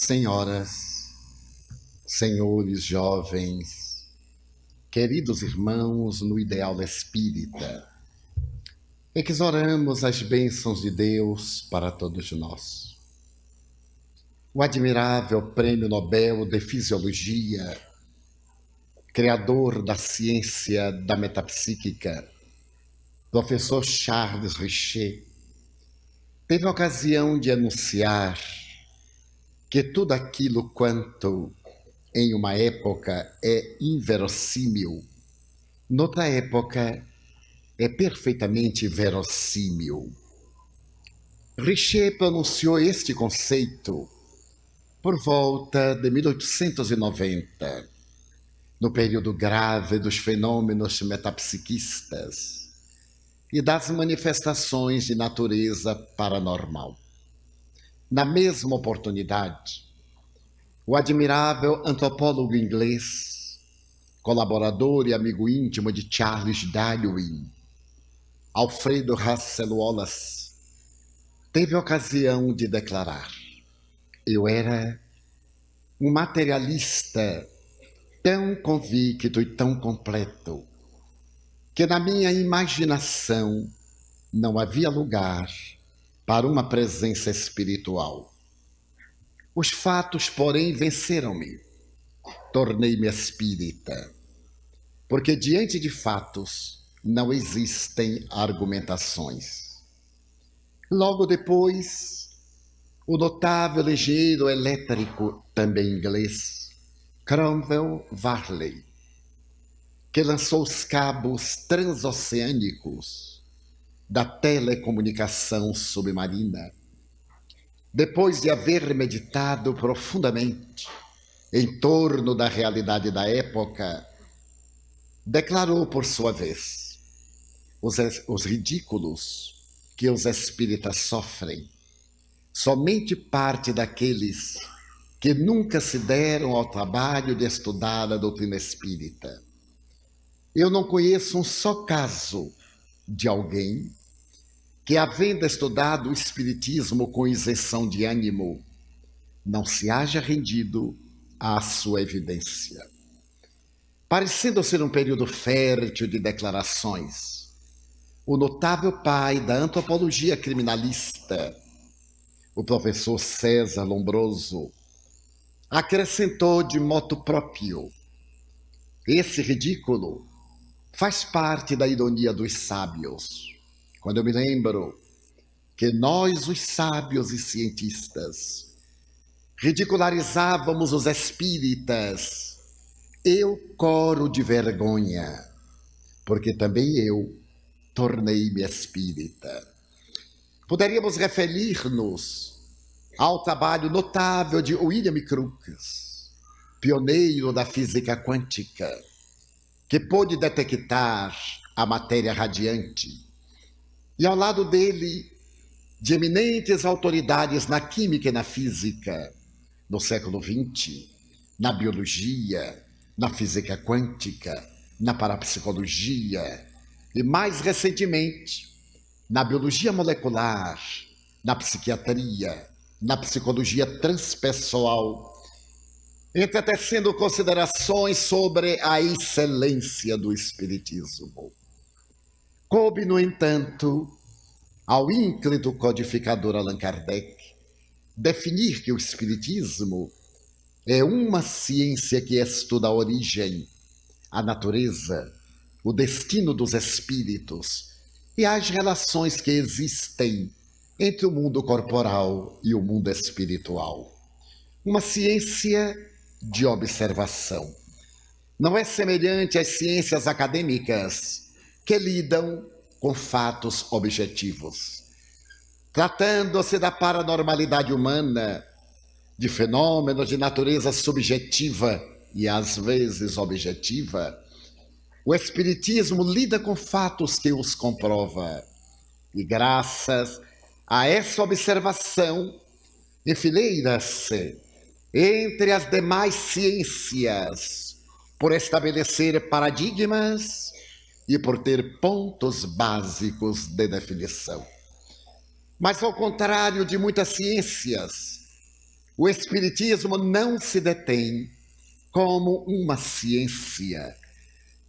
Senhoras, senhores jovens, queridos irmãos no ideal espírita, exoramos as bênçãos de Deus para todos nós. O admirável Prêmio Nobel de Fisiologia, criador da ciência da metapsíquica, professor Charles Richer, teve a ocasião de anunciar que tudo aquilo quanto em uma época é inverossímil, noutra época é perfeitamente verossímil. Richer pronunciou este conceito por volta de 1890, no período grave dos fenômenos metapsiquistas e das manifestações de natureza paranormal. Na mesma oportunidade, o admirável antropólogo inglês, colaborador e amigo íntimo de Charles Darwin, Alfredo Russel Wallace, teve a ocasião de declarar: eu era um materialista tão convicto e tão completo que na minha imaginação não havia lugar para uma presença espiritual. Os fatos, porém, venceram-me. Tornei-me espírita, porque diante de fatos não existem argumentações. Logo depois, o notável ligeiro elétrico, também inglês, Cromwell Varley, que lançou os cabos transoceânicos da telecomunicação submarina, depois de haver meditado profundamente em torno da realidade da época, declarou por sua vez: os ridículos que os espíritas sofrem, somente parte daqueles que nunca se deram ao trabalho de estudar a doutrina espírita. Eu não conheço um só caso de alguém que, havendo estudado o espiritismo com isenção de ânimo, não se haja rendido à sua evidência. Parecendo ser um período fértil de declarações, o notável pai da antropologia criminalista, o professor César Lombroso, acrescentou de motu próprio: esse ridículo faz parte da ironia dos sábios. Quando eu me lembro que nós, os sábios e cientistas, ridicularizávamos os espíritas, eu coro de vergonha, porque também eu tornei-me espírita. Poderíamos referir-nos ao trabalho notável de William Crookes, pioneiro da física quântica, que pôde detectar a matéria radiante, e ao lado dele, de eminentes autoridades na química e na física, no século XX, na biologia, na física quântica, na parapsicologia e, mais recentemente, na biologia molecular, na psiquiatria, na psicologia transpessoal, entretecendo considerações sobre a excelência do espiritismo. Coube, no entanto, ao ínclito codificador Allan Kardec definir que o espiritismo é uma ciência que estuda a origem, a natureza, o destino dos espíritos e as relações que existem entre o mundo corporal e o mundo espiritual. Uma ciência de observação. Não é semelhante às ciências acadêmicas que lidam com fatos objetivos. Tratando-se da paranormalidade humana, de fenômenos de natureza subjetiva e às vezes objetiva, o espiritismo lida com fatos que os comprova. E graças a essa observação, enfileira-se entre as demais ciências por estabelecer paradigmas e por ter pontos básicos de definição. Mas, ao contrário de muitas ciências, O Espiritismo não se detém como uma ciência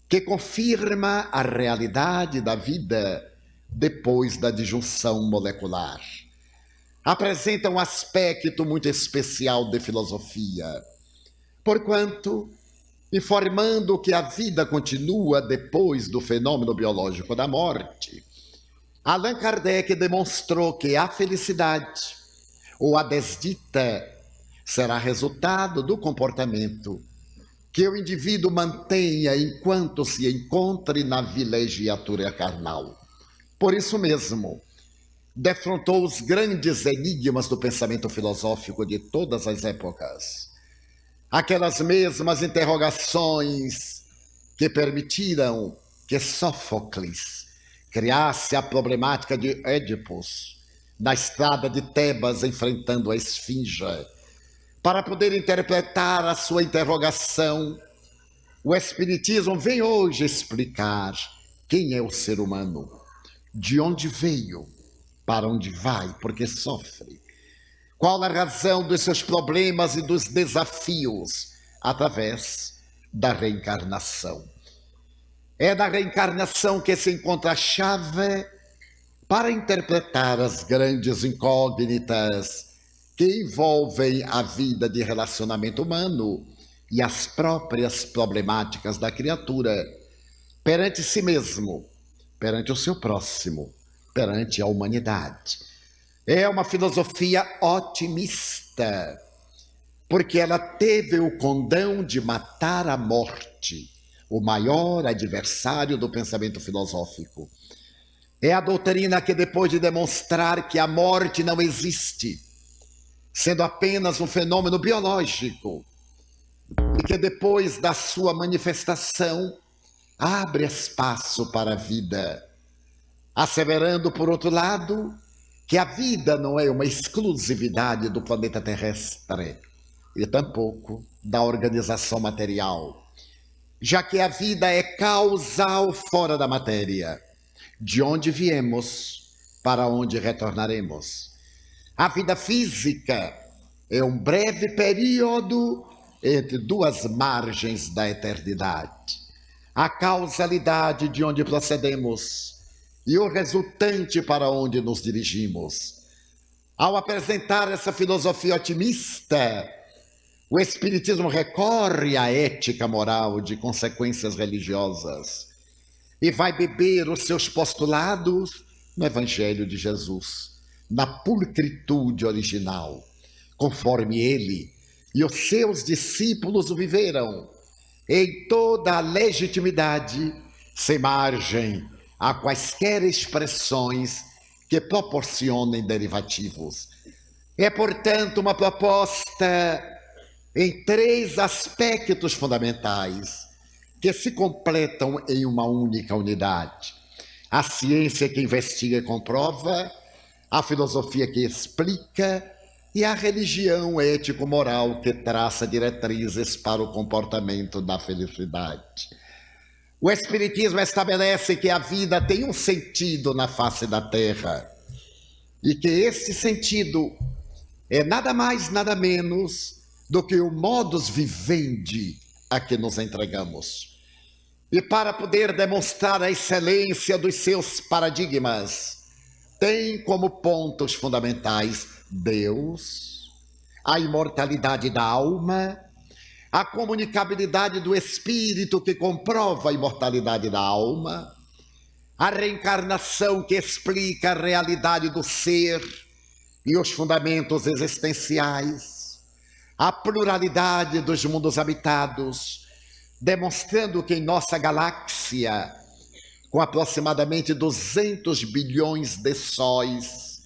que confirma a realidade da vida depois da disjunção molecular. Apresenta um aspecto muito especial de filosofia, porquanto, informando que a vida continua depois do fenômeno biológico da morte, Allan Kardec demonstrou que a felicidade, ou a desdita, será resultado do comportamento que o indivíduo mantenha enquanto se encontre na vilegiatura carnal. Por isso mesmo, defrontou os grandes enigmas do pensamento filosófico de todas as épocas. Aquelas mesmas interrogações que permitiram que Sófocles criasse a problemática de Édipus na estrada de Tebas enfrentando a Esfinge. Para poder interpretar a sua interrogação, o Espiritismo vem hoje explicar quem é o ser humano, de onde veio, para onde vai, porque sofre, qual a razão dos seus problemas e dos desafios através da reencarnação. É da reencarnação que se encontra a chave para interpretar as grandes incógnitas que envolvem a vida de relacionamento humano e as próprias problemáticas da criatura perante si mesmo, perante o seu próximo, perante a humanidade. É uma filosofia otimista, porque ela teve o condão de matar a morte, o maior adversário do pensamento filosófico. É a doutrina que, depois de demonstrar que a morte não existe, sendo apenas um fenômeno biológico, e que depois da sua manifestação abre espaço para a vida, asseverando, por outro lado, que a vida não é uma exclusividade do planeta terrestre e tampouco da organização material, já que a vida é causal fora da matéria, de onde viemos, para onde retornaremos. A vida física é um breve período entre duas margens da eternidade. A causalidade de onde procedemos e o resultante para onde nos dirigimos. Ao apresentar essa filosofia otimista, o Espiritismo recorre à ética moral de consequências religiosas e vai beber os seus postulados no Evangelho de Jesus, na pulcritude original, conforme ele e os seus discípulos o viveram, em toda a legitimidade, sem margem a quaisquer expressões que proporcionem derivativos. É, portanto, uma proposta em três aspectos fundamentais que se completam em uma única unidade: a ciência que investiga e comprova, a filosofia que explica e a religião ético-moral que traça diretrizes para o comportamento da felicidade. O Espiritismo estabelece que a vida tem um sentido na face da Terra e que esse sentido é nada mais, nada menos do que o modus vivendi a que nos entregamos. E para poder demonstrar a excelência dos seus paradigmas, tem como pontos fundamentais Deus, a imortalidade da alma, a comunicabilidade do espírito que comprova a imortalidade da alma, a reencarnação que explica a realidade do ser e os fundamentos existenciais, a pluralidade dos mundos habitados, demonstrando que em nossa galáxia, com aproximadamente 200 bilhões de sóis,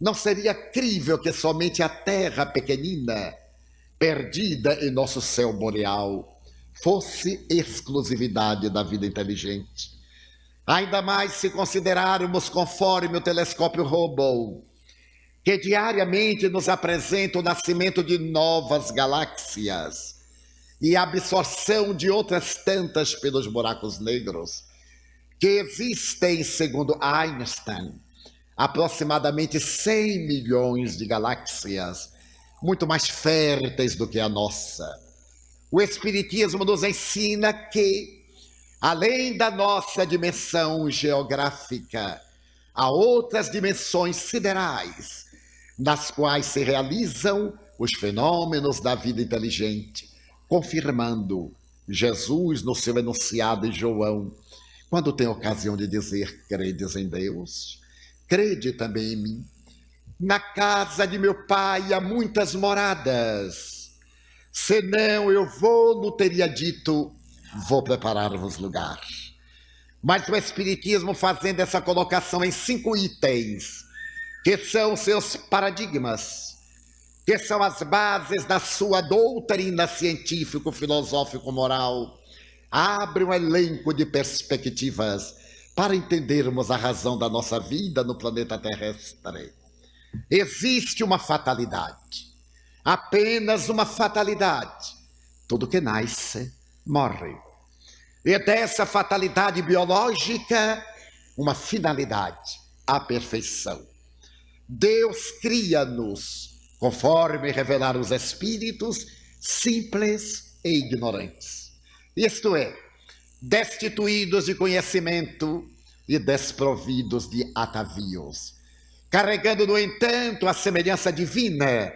não seria crível que somente a Terra pequenina, perdida em nosso céu boreal, fosse exclusividade da vida inteligente. Ainda mais se considerarmos, conforme o telescópio Hubble, que diariamente nos apresenta o nascimento de novas galáxias e a absorção de outras tantas pelos buracos negros, que existem, segundo Einstein, aproximadamente 100 milhões de galáxias muito mais férteis do que a nossa. O Espiritismo nos ensina que, além da nossa dimensão geográfica, há outras dimensões siderais, nas quais se realizam os fenômenos da vida inteligente, confirmando Jesus no seu enunciado em João, quando tem ocasião de dizer: credes em Deus? Crede também em mim. Na casa de meu pai há muitas moradas. Senão eu não teria dito: vou preparar-vos lugar. Mas o Espiritismo, fazendo essa colocação em 5 itens, que são seus paradigmas, que são as bases da sua doutrina científico-filosófico-moral, abre um elenco de perspectivas para entendermos a razão da nossa vida no planeta terrestre. Existe uma fatalidade, apenas uma fatalidade. Tudo que nasce, morre. E dessa fatalidade biológica, uma finalidade, a perfeição. Deus cria-nos, conforme revelaram os Espíritos, simples e ignorantes. Isto é, destituídos de conhecimento e desprovidos de atavios, carregando, no entanto, a semelhança divina,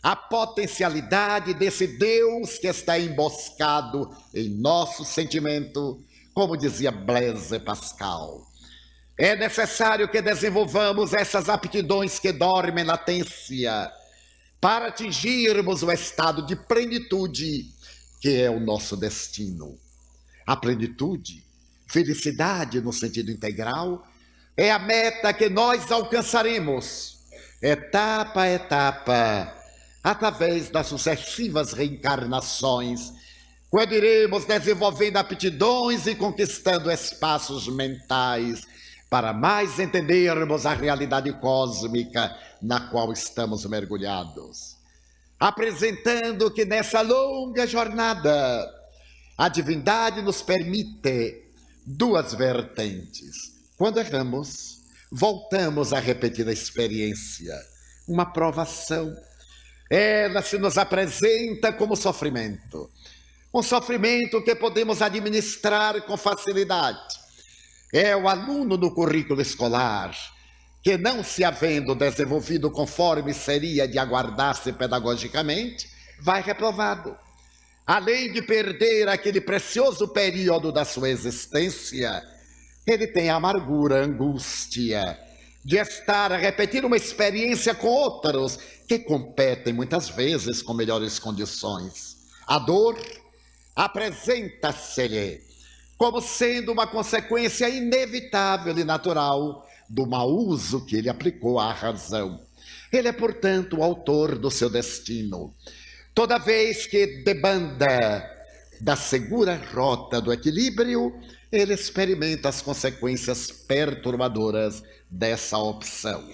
a potencialidade desse Deus que está emboscado em nosso sentimento, como dizia Blaise Pascal. É necessário que desenvolvamos essas aptidões que dormem em latência para atingirmos o estado de plenitude que é o nosso destino. A plenitude, felicidade no sentido integral, é a meta que nós alcançaremos, etapa a etapa, através das sucessivas reencarnações, quando iremos desenvolvendo aptidões e conquistando espaços mentais para mais entendermos a realidade cósmica na qual estamos mergulhados. Apresentando que nessa longa jornada, a divindade nos permite 2 vertentes. Quando erramos, voltamos a repetir a experiência, uma provação. Ela se nos apresenta como sofrimento, um sofrimento que podemos administrar com facilidade. É o aluno no currículo escolar que, não se havendo desenvolvido conforme seria de aguardar-se pedagogicamente, vai reprovado. Além de perder aquele precioso período da sua existência, ele tem a amargura, a angústia de estar a repetir uma experiência com outros que competem muitas vezes com melhores condições. A dor apresenta-se-lhe como sendo uma consequência inevitável e natural do mau uso que ele aplicou à razão. Ele é, portanto, o autor do seu destino. Toda vez que debanda da segura rota do equilíbrio, ele experimenta as consequências perturbadoras dessa opção.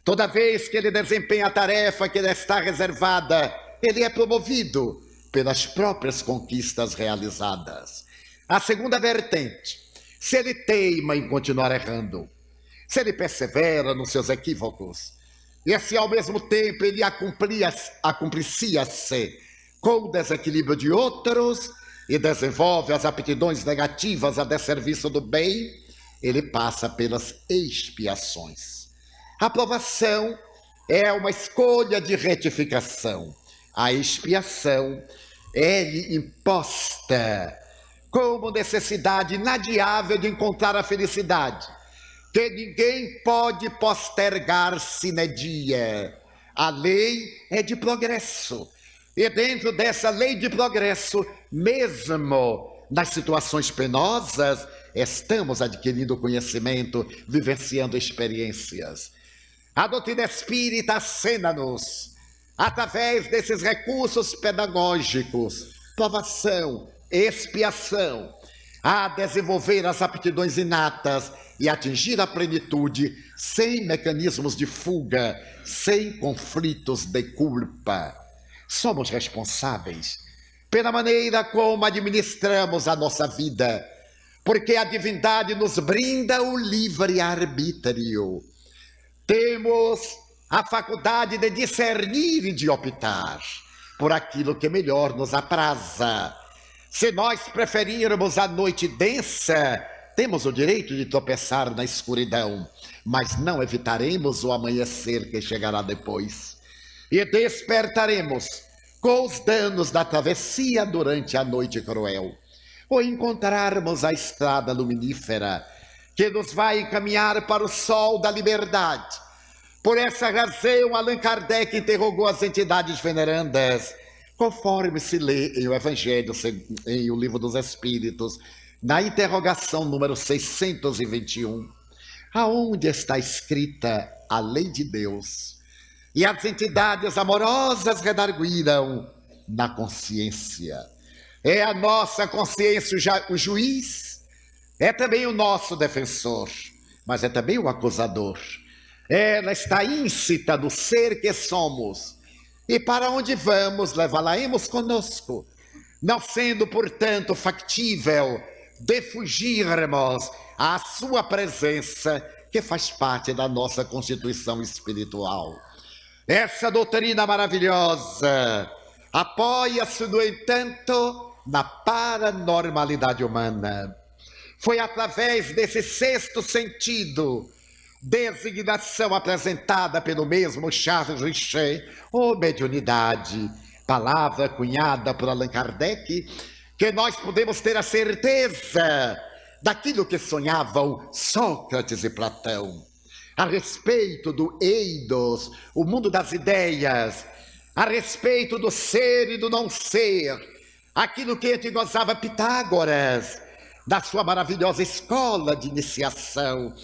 Toda vez que ele desempenha a tarefa que lhe está reservada, ele é promovido pelas próprias conquistas realizadas. A segunda vertente, se ele teima em continuar errando, se ele persevera nos seus equívocos, e se ao mesmo tempo ele acumplicia-se com o desequilíbrio de outros e desenvolve as aptidões negativas a desserviço do bem, ele passa pelas expiações. A aprovação é uma escolha de retificação. A expiação é-lhe imposta como necessidade inadiável de encontrar a felicidade, que ninguém pode postergar sine die. A lei é de progresso. E dentro dessa lei de progresso, mesmo nas situações penosas, estamos adquirindo conhecimento, vivenciando experiências. A doutrina espírita acena-nos, através desses recursos pedagógicos, provação, expiação, a desenvolver as aptidões inatas e atingir a plenitude sem mecanismos de fuga, sem conflitos de culpa. Somos responsáveis pela maneira como administramos a nossa vida, porque a divindade nos brinda o livre-arbítrio. Temos a faculdade de discernir e de optar por aquilo que melhor nos apraza. Se nós preferirmos a noite densa, temos o direito de tropeçar na escuridão, mas não evitaremos o amanhecer que chegará depois. E despertaremos com os danos da travessia durante a noite cruel, ou encontrarmos a estrada luminífera que nos vai encaminhar para o sol da liberdade. Por essa razão, Allan Kardec interrogou as entidades venerandas, conforme se lê em o Evangelho, em o Livro dos Espíritos, na interrogação número 621, aonde está escrita a lei de Deus. E as entidades amorosas redarguiram: na consciência. É a nossa consciência o juiz, é também o nosso defensor, mas é também o acusador. Ela está íncita do ser que somos, e para onde vamos, levá-la-emos conosco, não sendo, portanto, factível de fugirmos à sua presença, que faz parte da nossa constituição espiritual. Essa doutrina maravilhosa apoia-se, no entanto, na paranormalidade humana. Foi através desse sexto sentido, designação apresentada pelo mesmo Charles Richet, ou mediunidade, palavra cunhada por Allan Kardec, que nós podemos ter a certeza daquilo que sonhavam Sócrates e Platão, a respeito do eidos, o mundo das ideias, a respeito do ser e do não ser, aquilo que gozava Pitágoras, da sua maravilhosa escola de iniciação,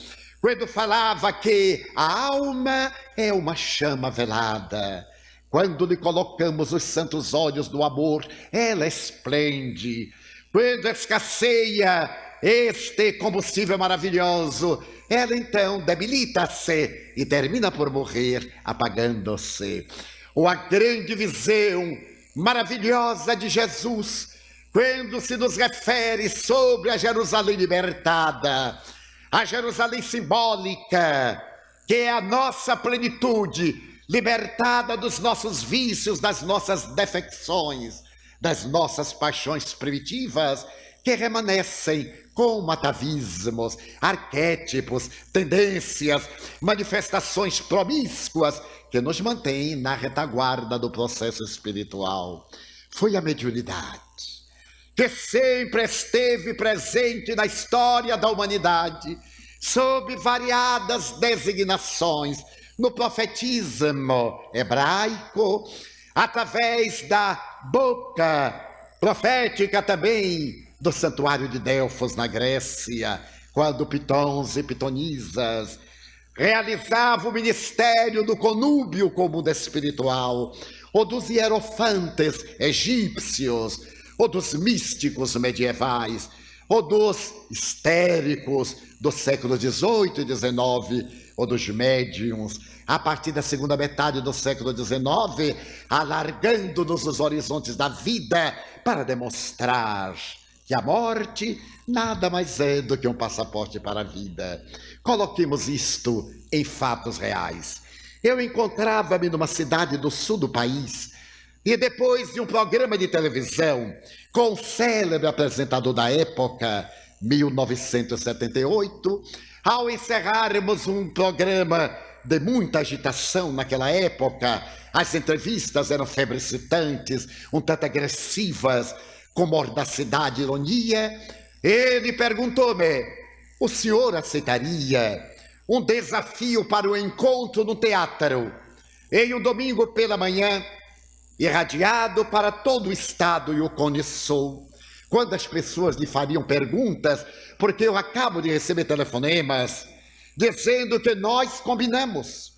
quando falava que a alma é uma chama velada. Quando lhe colocamos os santos olhos do amor, ela esplende. Quando escasseia este combustível maravilhoso, ela então debilita-se e termina por morrer, apagando-se. Ou a grande visão maravilhosa de Jesus, quando se nos refere sobre a Jerusalém libertada, a Jerusalém simbólica, que é a nossa plenitude, libertada dos nossos vícios, das nossas defecções, das nossas paixões primitivas, que remanescem como atavismos, arquétipos, tendências, manifestações promíscuas que nos mantêm na retaguarda do processo espiritual. Foi a mediunidade que sempre esteve presente na história da humanidade, sob variadas designações, no profetismo hebraico, através da boca profética também do santuário de Delfos na Grécia, quando pitons e pitonisas realizavam o ministério do conúbio com o mundo espiritual, ou dos hierofantes egípcios, ou dos místicos medievais, ou dos histéricos do século XVIII e XIX, ou dos médiuns, a partir da segunda metade do século XIX, alargando-nos os horizontes da vida para demonstrar que a morte nada mais é do que um passaporte para a vida. Coloquemos isto em fatos reais. Eu encontrava-me numa cidade do sul do país, e depois de um programa de televisão com o célebre apresentador da época, 1978, ao encerrarmos um programa de muita agitação naquela época, as entrevistas eram febricitantes, um tanto agressivas, com mordacidade e ironia, ele perguntou-me: o senhor aceitaria um desafio para o encontro no teatro, em um domingo pela manhã, irradiado para todo o estado e o Cone Sul, quando as pessoas lhe fariam perguntas, porque eu acabo de receber telefonemas dizendo que nós combinamos.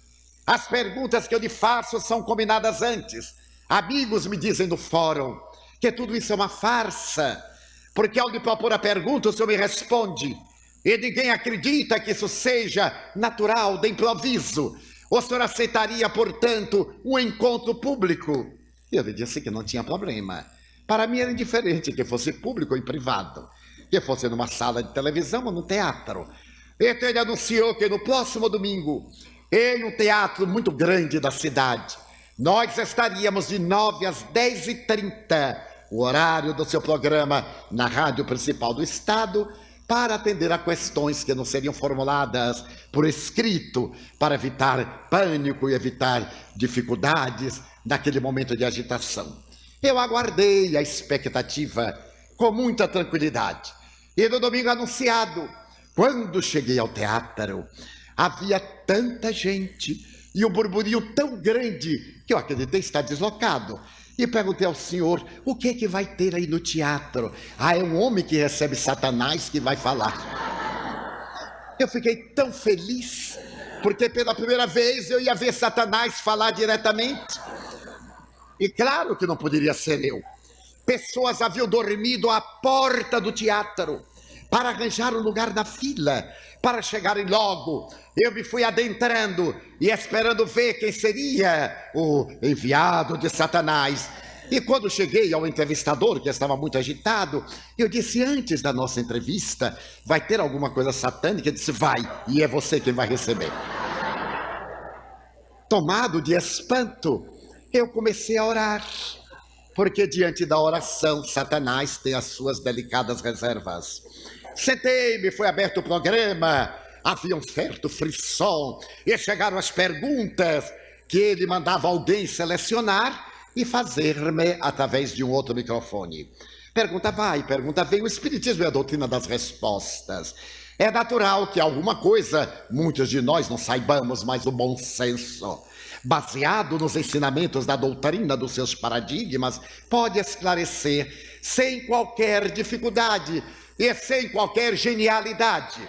As perguntas que eu lhe faço são combinadas antes. Amigos me dizem no fórum que tudo isso é uma farsa, porque ao lhe propor a pergunta, o senhor me responde, e ninguém acredita que isso seja natural, de improviso. O senhor aceitaria, portanto, um encontro público? Eu lhe disse que não tinha problema. Para mim era indiferente que fosse público ou em privado, que fosse numa sala de televisão ou no teatro. Então ele anunciou que no próximo domingo em um teatro muito grande da cidade. Nós estaríamos de 9 às 10h30, o horário do seu programa na rádio principal do estado, para atender a questões que não seriam formuladas por escrito, para evitar pânico e evitar dificuldades naquele momento de agitação. Eu aguardei a expectativa com muita tranquilidade. E no domingo anunciado, quando cheguei ao teatro, havia tanta gente e um burburinho tão grande que eu acreditei estar deslocado. E perguntei ao senhor, o que é que vai ter aí no teatro? Ah, é um homem que recebe Satanás que vai falar. Eu fiquei tão feliz, porque pela primeira vez eu ia ver Satanás falar diretamente. E claro que não poderia ser eu. Pessoas haviam dormido à porta do teatro para arranjar um lugar na fila, para chegarem logo. Eu me fui adentrando e esperando ver quem seria o enviado de Satanás. E quando cheguei ao entrevistador, que estava muito agitado, eu disse, antes da nossa entrevista, vai ter alguma coisa satânica? Ele disse, vai, e é você quem vai receber. Tomado de espanto, eu comecei a orar, porque diante da oração, Satanás tem as suas delicadas reservas. Sentei-me, foi aberto o programa, havia um certo frisson, e chegaram as perguntas que ele mandava alguém selecionar e fazer-me através de um outro microfone. Pergunta vai, pergunta vem, o Espiritismo é a doutrina das respostas. É natural que alguma coisa, muitos de nós não saibamos, mas o bom senso, baseado nos ensinamentos da doutrina dos seus paradigmas, pode esclarecer sem qualquer dificuldade e sem qualquer genialidade.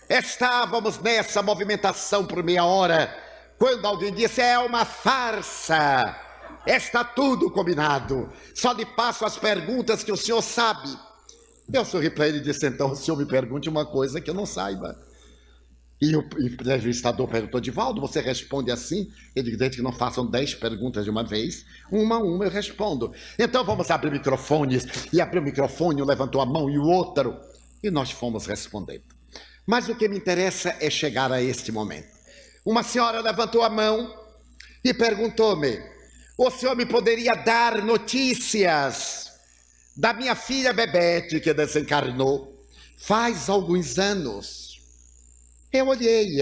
Estávamos nessa movimentação por meia hora, quando alguém disse, é uma farsa, está tudo combinado, só lhe passo as perguntas que o senhor sabe. Eu sorri para ele e disse, então o senhor me pergunte uma coisa que eu não saiba. E o entrevistador perguntou, Divaldo, você responde assim? Ele disse que não façam 10 perguntas de uma vez, uma a uma eu respondo. Então vamos abrir microfones. E abriu o microfone, um levantou a mão e o outro. E nós fomos respondendo. Mas o que me interessa é chegar a este momento. Uma senhora levantou a mão e perguntou-me, o senhor me poderia dar notícias da minha filha Bebete, que desencarnou faz alguns anos? Eu olhei,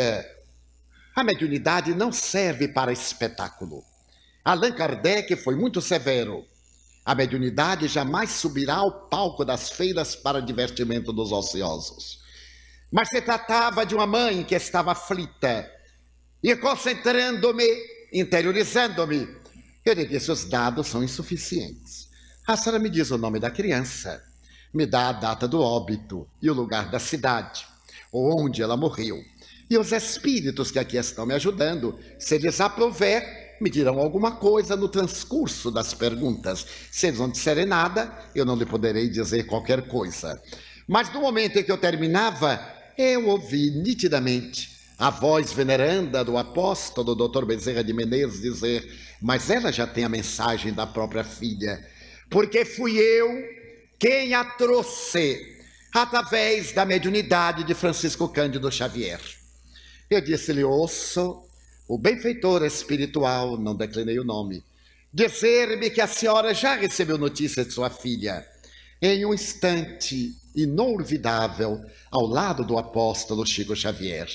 a mediunidade não serve para espetáculo. Allan Kardec foi muito severo. A mediunidade jamais subirá ao palco das feiras para divertimento dos ociosos. Mas se tratava de uma mãe que estava aflita. E concentrando-me, interiorizando-me, eu lhe disse, os dados são insuficientes. A senhora me diz o nome da criança, me dá a data do óbito e o lugar da cidade, onde ela morreu. E os espíritos que aqui estão me ajudando, se eles aprouver, me dirão alguma coisa no transcurso das perguntas. Se eles não disserem nada, eu não lhe poderei dizer qualquer coisa. Mas no momento em que eu terminava, eu ouvi nitidamente a voz veneranda do apóstolo Dr. Bezerra de Menezes dizer, mas ela já tem a mensagem da própria filha, porque fui eu quem a trouxe através da mediunidade de Francisco Cândido Xavier. Eu disse-lhe, ouço o benfeitor espiritual, não declinei o nome, dizer-me que a senhora já recebeu notícia de sua filha. Em um instante inolvidável, ao lado do apóstolo Chico Xavier.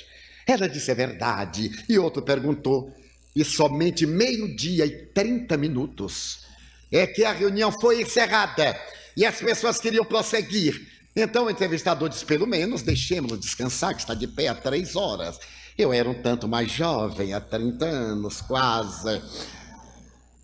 Ela disse, é verdade. E outro perguntou, e somente 12h30 é que a reunião foi encerrada e as pessoas queriam prosseguir. Então o entrevistador disse, pelo menos deixemos-lo descansar, que está de pé há 3 horas. Eu era um tanto mais jovem, há 30 anos, quase.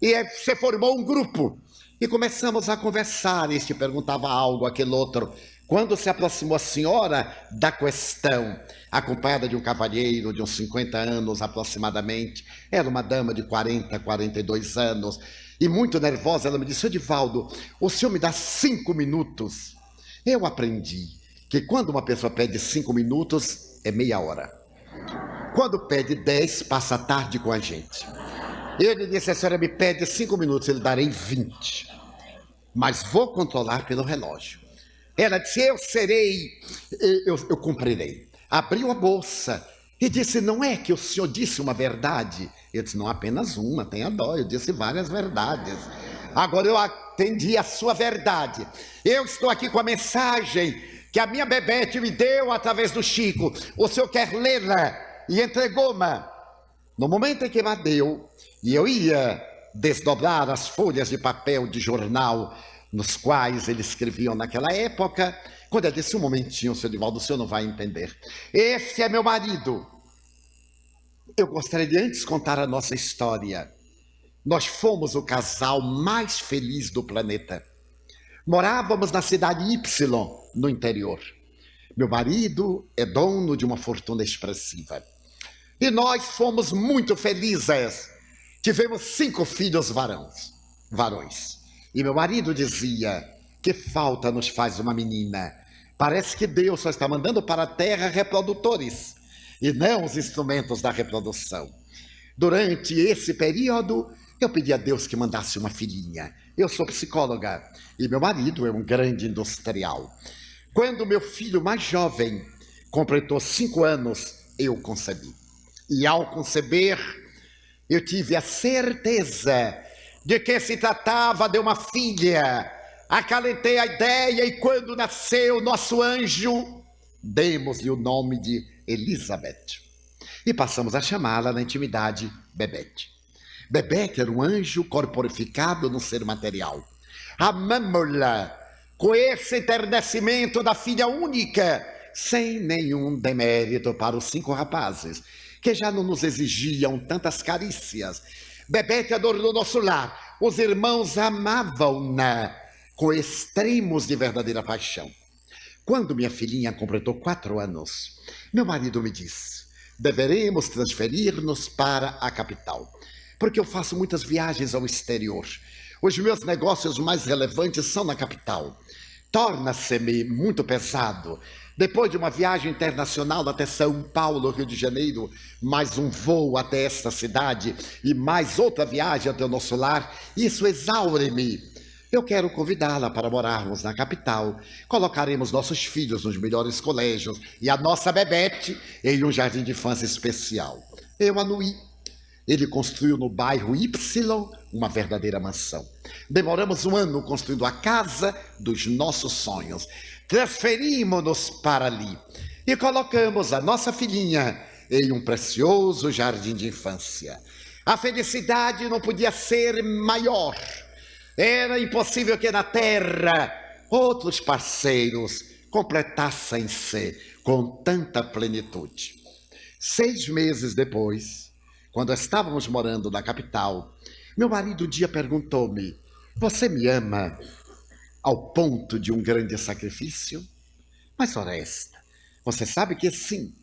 E se formou um grupo. E começamos a conversar. Este perguntava algo, aquele outro. Quando se aproximou a senhora da questão, acompanhada de um cavalheiro de uns 50 anos aproximadamente, era uma dama de 40, 42 anos, e muito nervosa, ela me disse, Divaldo, o senhor me dá 5 minutos? Eu aprendi que quando uma pessoa pede 5 minutos, é meia hora. Quando pede 10, passa a tarde com a gente. Ele disse, a senhora me pede 5 minutos, eu lhe darei 20. Mas vou controlar pelo relógio. Ela disse, eu serei, eu cumprirei. Abriu a bolsa E disse: não é que o senhor disse uma verdade? Eu disse: não apenas uma, tenha dó, eu disse várias verdades. Agora eu atendi a sua verdade. Eu estou aqui com a mensagem que a minha Bebete me deu através do Chico. O senhor quer lê-la? E entregou-me. No momento em que me deu, e eu ia desdobrar as folhas de papel de jornal nos quais eles escreviam naquela época, quando eu disse: um momentinho, senhor Divaldo, o senhor não vai entender. Esse é meu marido. Eu gostaria de antes contar a nossa história. Nós fomos o casal mais feliz do planeta. Morávamos na cidade Y, no interior. Meu marido é dono de uma fortuna expressiva. E nós fomos muito felizes. Tivemos 5 filhos varões. E meu marido dizia: que falta nos faz uma menina. Parece que Deus só está mandando para a terra reprodutores e não os instrumentos da reprodução. Durante esse período, eu pedi a Deus que mandasse uma filhinha. Eu sou psicóloga e meu marido é um grande industrial. Quando meu filho mais jovem completou 5 anos, eu concebi. E ao conceber, eu tive a certeza de que se tratava de uma filha. Acalentei a ideia e quando nasceu nosso anjo, demos-lhe o nome de Elizabeth. E passamos a chamá-la na intimidade Bebete. Bebete era um anjo corporificado no ser material. Amamos-la com esse enternecimento da filha única, sem nenhum demérito para os 5 rapazes, que já não nos exigiam tantas carícias. Bebete adornou nosso lar. Os irmãos amavam-na com extremos de verdadeira paixão. Quando minha filhinha completou 4 anos, meu marido me disse: deveremos transferir-nos para a capital, porque eu faço muitas viagens ao exterior. Os meus negócios mais relevantes são na capital. Torna-se-me muito pesado. Depois de uma viagem internacional até São Paulo, Rio de Janeiro, mais um voo até esta cidade e mais outra viagem até o nosso lar, isso exaure-me. Eu quero convidá-la para morarmos na capital. Colocaremos nossos filhos nos melhores colégios e a nossa Bebete em um jardim de infância especial. Eu anuí. Ele construiu no bairro Y uma verdadeira mansão. Demoramos 1 ano construindo a casa dos nossos sonhos. Transferimos-nos para ali e colocamos a nossa filhinha em um precioso jardim de infância. A felicidade não podia ser maior. Era impossível que na terra outros parceiros completassem-se com tanta plenitude. 6 meses depois, quando estávamos morando na capital, meu marido um dia perguntou-me: você me ama ao ponto de um grande sacrifício? Mas, Oresta, você sabe que sim.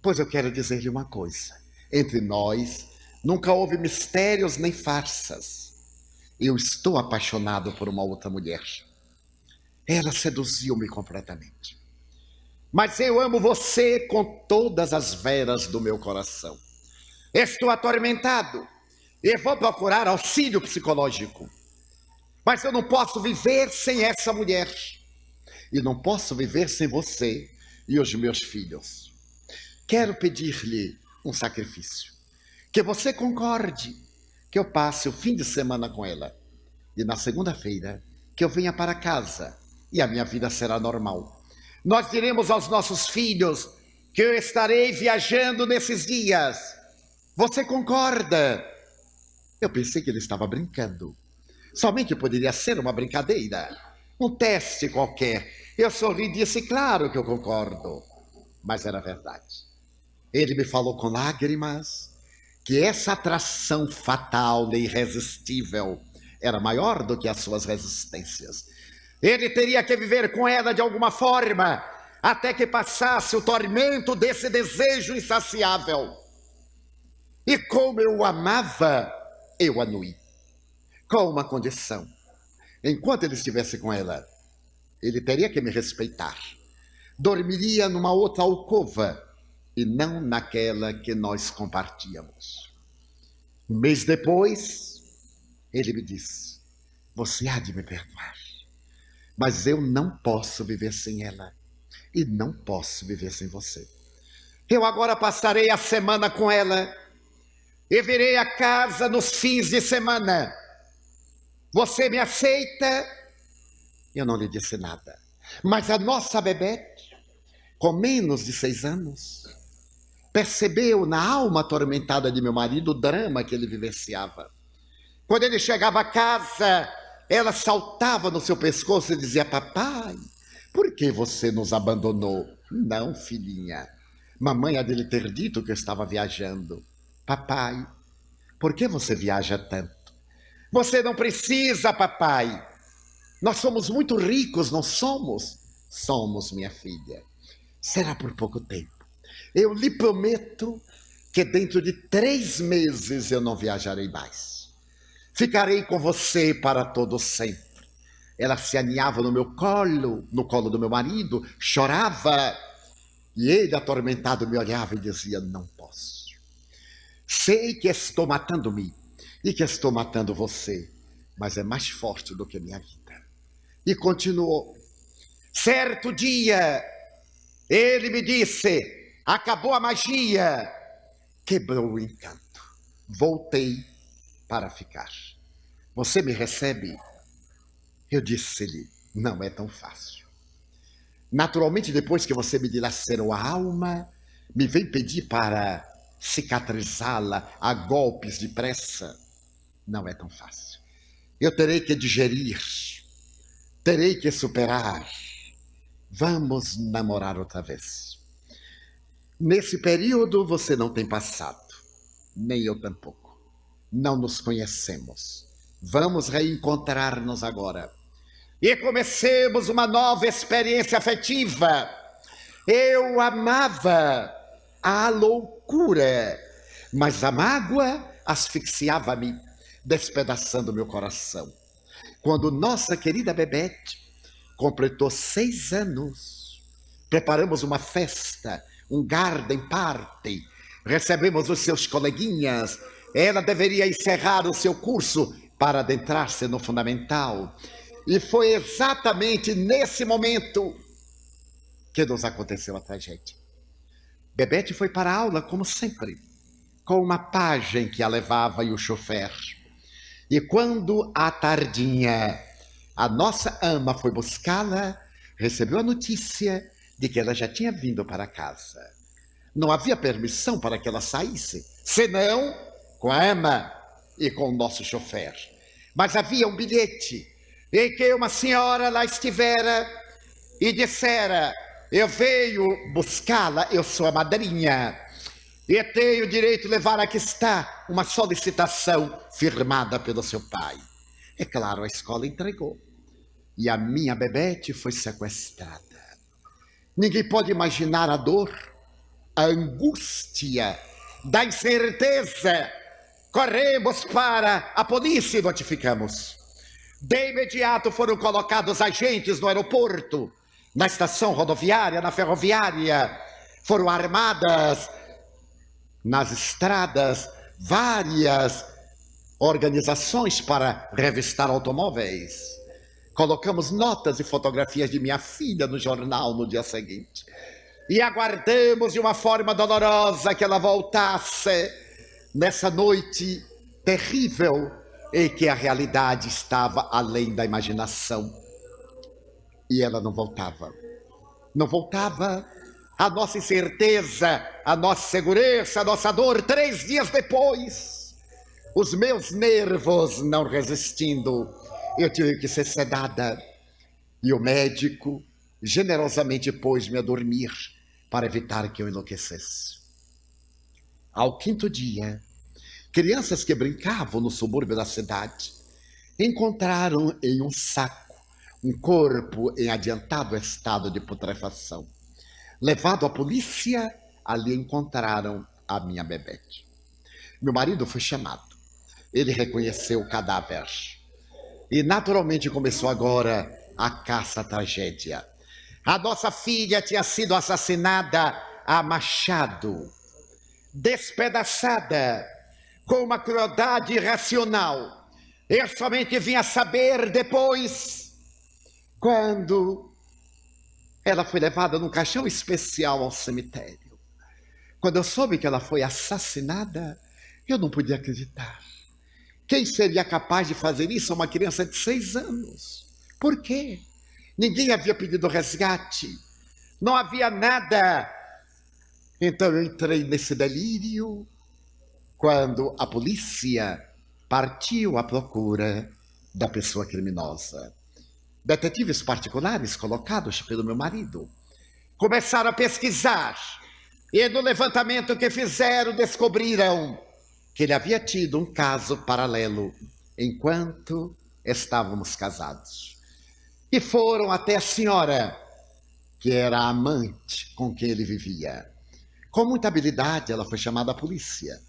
Pois eu quero dizer-lhe uma coisa: entre nós nunca houve mistérios nem farsas. Eu estou apaixonado por uma outra mulher. Ela seduziu-me completamente. Mas eu amo você com todas as veras do meu coração. Estou atormentado e vou procurar auxílio psicológico. Mas eu não posso viver sem essa mulher. E não posso viver sem você e os meus filhos. Quero pedir-lhe um sacrifício. Que você concorde que eu passe o fim de semana com ela. E na segunda-feira que eu venha para casa e a minha vida será normal. Nós diremos aos nossos filhos que eu estarei viajando nesses dias. Você concorda? Eu pensei que ele estava brincando. Somente poderia ser uma brincadeira, um teste qualquer. Eu sorri e disse: claro que eu concordo. Mas era verdade. Ele me falou com lágrimas que essa atração fatal e irresistível era maior do que as suas resistências. Ele teria que viver com ela de alguma forma, até que passasse o tormento desse desejo insaciável. E como eu o amava, eu anuí. Com uma condição: enquanto ele estivesse com ela, ele teria que me respeitar. Dormiria numa outra alcova e não naquela que nós compartíamos. 1 mês depois, ele me disse: você há de me perdoar, mas eu não posso viver sem ela e não posso viver sem você. Eu agora passarei a semana com ela e virei a casa nos fins de semana. Você me aceita? Eu não lhe disse nada. Mas a nossa Bebete, com menos de 6 anos, percebeu na alma atormentada de meu marido o drama que ele vivenciava. Quando ele chegava a casa, ela saltava no seu pescoço e dizia: papai, por que você nos abandonou? Não, filhinha. Mamãe há de lhe ter dito que eu estava viajando. Papai, por que você viaja tanto? Você não precisa, papai. Nós somos muito ricos, não somos? Somos, minha filha. Será por pouco tempo. Eu lhe prometo que dentro de 3 meses eu não viajarei mais. Ficarei com você para todo sempre. Ela se aninhava no meu colo, no colo do meu marido, chorava. E ele, atormentado, me olhava e dizia: não posso. Sei que estou matando-me e que estou matando você, mas é mais forte do que minha vida. E continuou. Certo dia, ele me disse: acabou a magia, quebrou o encanto. Voltei para ficar. Você me recebe? Eu disse-lhe: não é tão fácil. Naturalmente, depois que você me dilacerou a alma, me vem pedir para cicatrizá-la a golpes de pressa. Não é tão fácil. Eu terei que digerir, terei que superar. Vamos namorar outra vez. Nesse período você não tem passado, nem eu tampouco. Não nos conhecemos. Vamos reencontrar-nos agora. E comecemos uma nova experiência afetiva. Eu amava a loucura, mas a mágoa asfixiava-me, despedaçando meu coração. Quando nossa querida Bebete completou 6 anos, preparamos uma festa, um garden party, recebemos os seus coleguinhas. Ela deveria encerrar o seu curso para adentrar-se no fundamental. E foi exatamente nesse momento que nos aconteceu a tragédia. Bebete foi para a aula, como sempre, com uma pajem que a levava e o chofer. E quando à tardinha a nossa ama foi buscá-la, recebeu a notícia de que ela já tinha vindo para casa. Não havia permissão para que ela saísse, senão com a ama e com o nosso chofer. Mas havia um bilhete em que uma senhora lá estivera e dissera: eu venho buscá-la, eu sou a madrinha, e tenho o direito de levar, aqui está, uma solicitação firmada pelo seu pai. É claro, a escola entregou. E a minha Bebete foi sequestrada. Ninguém pode imaginar a dor, a angústia, da incerteza. Corremos para a polícia e notificamos. De imediato foram colocados agentes no aeroporto, na estação rodoviária, na ferroviária. Foram armadas nas estradas várias organizações para revistar automóveis. Colocamos notas e fotografias de minha filha no jornal no dia seguinte. E aguardamos de uma forma dolorosa que ela voltasse nessa noite terrível em que a realidade estava além da imaginação. E ela não voltava. Não voltava. A nossa incerteza, a nossa segurança, a nossa dor. 3 dias depois, os meus nervos não resistindo, eu tive que ser sedada. E o médico generosamente pôs-me a dormir para evitar que eu enlouquecesse. Ao 5º dia, crianças que brincavam no subúrbio da cidade encontraram em um saco um corpo em adiantado estado de putrefação. Levado à polícia, ali encontraram a minha Bebete. Meu marido foi chamado. Ele reconheceu o cadáver. E naturalmente começou agora a caça à tragédia. A nossa filha tinha sido assassinada a machado, despedaçada, com uma crueldade irracional. Eu somente vim a saber depois, quando ela foi levada num caixão especial ao cemitério. Quando eu soube que ela foi assassinada, eu não podia acreditar. Quem seria capaz de fazer isso a uma criança de 6 anos? Por quê? Ninguém havia pedido resgate. Não havia nada. Então eu entrei nesse delírio quando a polícia partiu à procura da pessoa criminosa. Detetives particulares colocados pelo meu marido começaram a pesquisar e no levantamento que fizeram descobriram que ele havia tido um caso paralelo enquanto estávamos casados. E foram até a senhora, que era a amante com quem ele vivia. Com muita habilidade, ela foi chamada à polícia.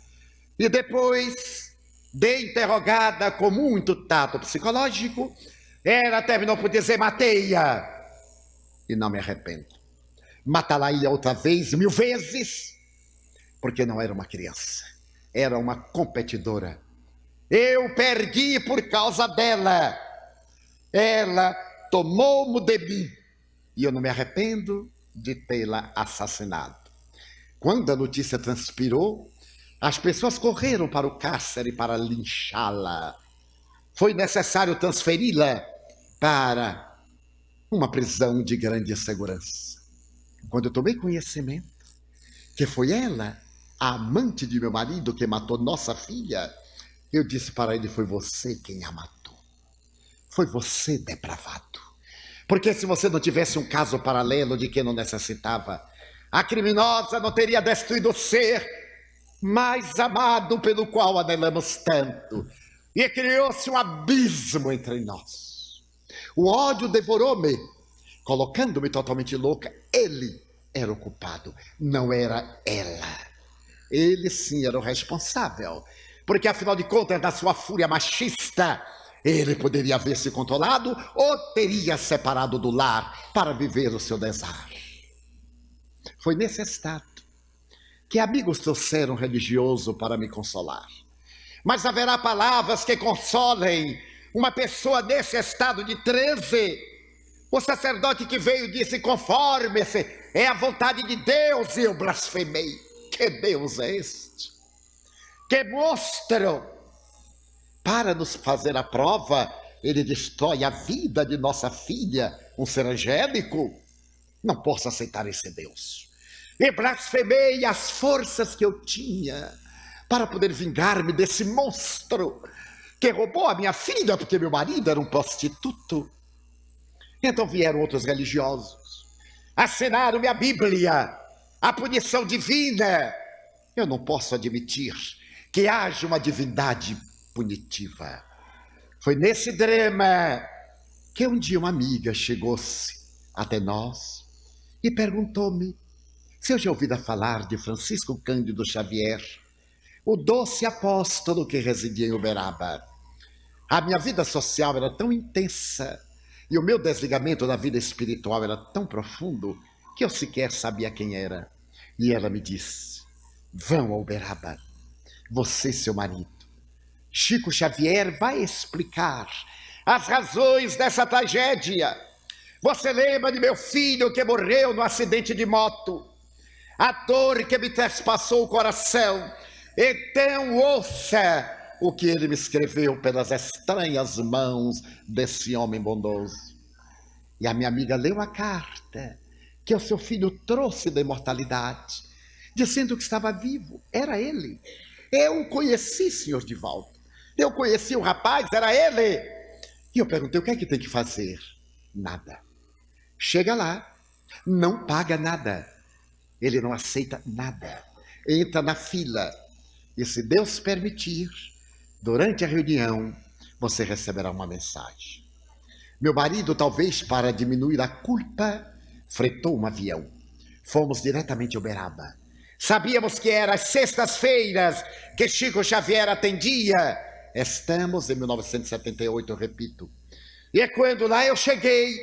E depois de interrogada com muito tato psicológico, ela terminou por dizer: matei-a. E não me arrependo. Matá-la-ia outra vez, 1000 vezes, porque não era uma criança, era uma competidora. Eu perdi por causa dela. Ela tomou-me de mim. E eu não me arrependo de tê-la assassinado. Quando a notícia transpirou, as pessoas correram para o cárcere para linchá-la. Foi necessário transferi-la para uma prisão de grande segurança. Quando eu tomei conhecimento que foi ela, a amante de meu marido, que matou nossa filha, eu disse para ele: foi você quem a matou. Foi você, depravado. Porque se você não tivesse um caso paralelo de que não necessitava, a criminosa não teria destruído o ser mais amado pelo qual anelamos tanto. E criou-se um abismo entre nós. O ódio devorou-me, colocando-me totalmente louca. Ele era o culpado, não era ela. Ele sim era o responsável, porque afinal de contas, na sua fúria machista, ele poderia haver se controlado ou teria separado do lar para viver o seu desejo. Foi nesse estado que amigos trouxeram um religioso para me consolar. Mas haverá palavras que consolem uma pessoa nesse estado de transe. O sacerdote que veio disse: conforme-se, é a vontade de Deus. E eu blasfemei. Que Deus é este? Que monstro! Para nos fazer a prova, ele destrói a vida de nossa filha, um ser angélico. Não posso aceitar esse Deus. E blasfemei as forças que eu tinha para poder vingar-me desse monstro que roubou a minha filha porque meu marido era um prostituto. Então vieram outros religiosos, assinaram-me a Bíblia, a punição divina. Eu não posso admitir que haja uma divindade punitiva. Foi nesse drama que um dia uma amiga chegou-se até nós e perguntou-me se eu já ouvido falar de Francisco Cândido Xavier, o doce apóstolo que residia em Uberaba. A minha vida social era tão intensa e o meu desligamento da vida espiritual era tão profundo que eu sequer sabia quem era. E ela me disse: vão a Uberaba, você e seu marido. Chico Xavier vai explicar as razões dessa tragédia. Você lembra de meu filho que morreu no acidente de moto? A dor que me trespassou o coração. Então ouça o que ele me escreveu pelas estranhas mãos desse homem bondoso. E a minha amiga leu a carta que o seu filho trouxe da imortalidade, dizendo que estava vivo. Era ele. Eu o conheci, senhor Divaldo. Eu conheci o rapaz, era ele. E eu perguntei: o que é que tem que fazer? Nada. Chega lá, não paga nada. Ele não aceita nada. Entra na fila. E se Deus permitir, durante a reunião, você receberá uma mensagem. Meu marido, talvez para diminuir a culpa, fretou um avião. Fomos diretamente a Uberaba. Sabíamos que era às sextas-feiras que Chico Xavier atendia. Estamos em 1978, eu repito. E é quando lá eu cheguei